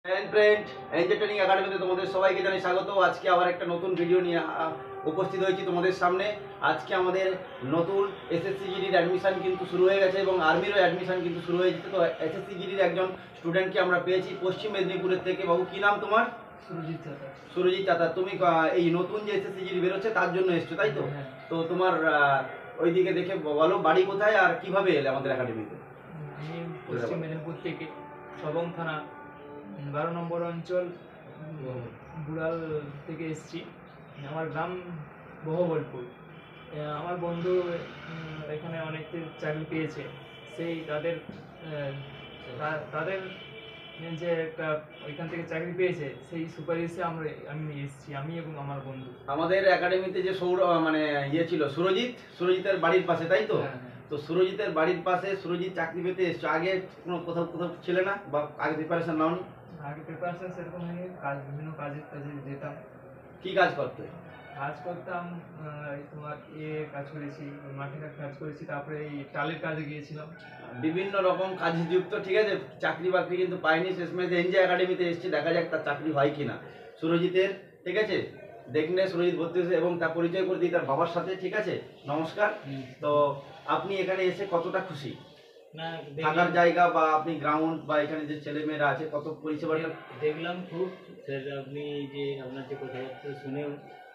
Friend NJ training একাডেমিতে তোমাদের সবাইকে জানাই স্বাগত। আজকে আবার একটা নতুন ভিডিও নিয়ে উপস্থিত হয়েছি তোমাদের সামনে। আজকে আমাদের নতুন এসএসসি জিডির অ্যাডমিশন কিন্তু শুরু হয়ে গেছে এবং আর্মিরও অ্যাডমিশন কিন্তু শুরু হয়ে গেছে। তো এসএসসি জিডির একজন স্টুডেন্টকে আমরা পেয়েছি পশ্চিম মেদিনীপুরের থেকে। বাবু কি নাম তোমার? সুরজিৎ চাতা। সুরজিৎ চাতা, তুমি এই নতুন যে এসএসসি জিডি বেরোচ্ছে তার জন্য এসছো, তাই তো? হ্যাঁ। তো তোমার ওইদিকে দেখে বলো বাড়ি কোথায় আর কিভাবে এলে আমাদের একাডেমিতে? আমি পশ্চিম মেদিনীপুর থেকে সবং থানা 12 নম্বর অঞ্চল বুড়াল থেকে এসেছি। আমার গ্রাম বহবলপুর। আমার বন্ধু এখানে অনেক চাকরি পেয়েছে, সেই তাদের যে একটা ওইখান থেকে চাকরি পেয়েছে সেই সুপারিশে আমি এসেছি, আমি এবং আমার বন্ধু। আমাদের একাডেমিতে যে ছিল সুরজিতের বাড়ির পাশে, তাই তো? হ্যাঁ। তো সুরজিতের বাড়ির পাশে সুরজিৎ চাকরি পেতে এসছো। আগে কোথাও ছিল না বা আগে প্রিপারেশন নাওনি? আগে প্রিপারেশন সেরকম হয়নি, বিভিন্ন কাজে যেতাম। কি কাজ করতে? কাজ করতাম, তোমার কাজ করেছি, মাঠে কাজ করেছি, তারপরে এই টালের কাজে গিয়েছিলাম। বিভিন্ন রকম কাজে যুক্ত, ঠিক আছে। চাকরি বাকরি কিন্তু পাইনি, শেষমেশ এনজে একাডেমিতে এসেছি, দেখা যাক তার চাকরি হয় কিনা সুরজিতের, ঠিক আছে। দেখলে সুরজিৎ ভর্তি হয়েছে এবং তার পরিচয় করে দিই তার বাবার সাথে, ঠিক আছে। নমস্কার। তো আপনি এখানে এসে কতটা খুশি? না, থাকার জায়গা বা আপনি গ্রাউন্ড বা এখানে যে ছেলেমেয়েরা আছে কত পরিষেবাটা দেখলাম খুব স্যার, আপনি যে আপনার যে কথাবার্তা শুনেও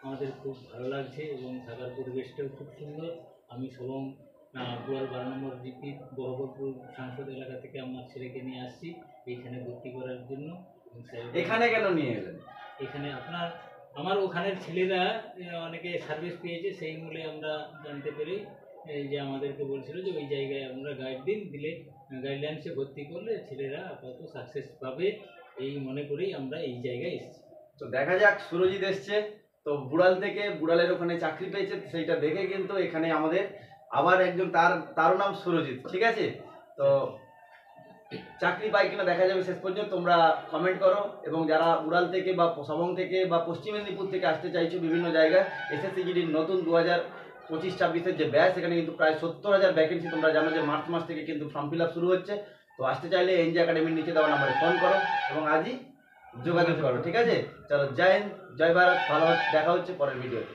আমাদের খুব ভালো লাগছে এবং থাকার পরিবেশটাও খুব সুন্দর। আমি সবং বুড়াল 12 নম্বর জিপি বহবলপুর সংসদ এলাকা থেকে আমার ছেলেকে নিয়ে আসছি এইখানে ভর্তি করার জন্য। এখানে কেন নিয়ে এলেন? এখানে আমার ওখানের ছেলেরা অনেকে সার্ভিস পেয়েছে, সেই মূলে আমরা জানতে পেরে যে আমাদেরকে বলছিল যে ওই জায়গায় আমরা দিলে গাইডলাইন্সে ভর্তি করলে ছেলেরা আপাতত সাকসেস পাবে, এই মনে করেই আমরা এই জায়গায় এসেছি। তো দেখা যাক, সুরজিৎ এসছে তো বুড়াল থেকে, বুড়ালের ওখানে চাকরি পেয়েছে, সেইটা দেখে কিন্তু এখানে আমাদের আবার একজন তারও নাম সুরজিৎ, ঠিক আছে। তো চাকরি পাই কিনা দেখা যাবে শেষ পর্যন্ত। তোমরা কমেন্ট করো এবং যারা বুড়াল থেকে বা সবং থেকে বা পশ্চিম মেদিনীপুর থেকে আসতে চাইছো বিভিন্ন জায়গায়, এসএসসি জিডির নতুন 2025-26 যে ব্যাচ, সেখানে কিন্তু প্রায় 70,000 ভ্যাকেন্সি। তোমরা জানো যে মার্চ মাস থেকে কিন্তু ফর্ম ফিল আপ শুরু হচ্ছে। তো আসতে চাইলে এনজে একাডেমির নিচে দেওয়া নাম্বারে ফোন করো এবং আজই যোগাযোগ করো, ঠিক আছে। চলো, জয় হিন্দ, জয় ভারত, ভালো দেখা হচ্ছে পরের ভিডিওতে।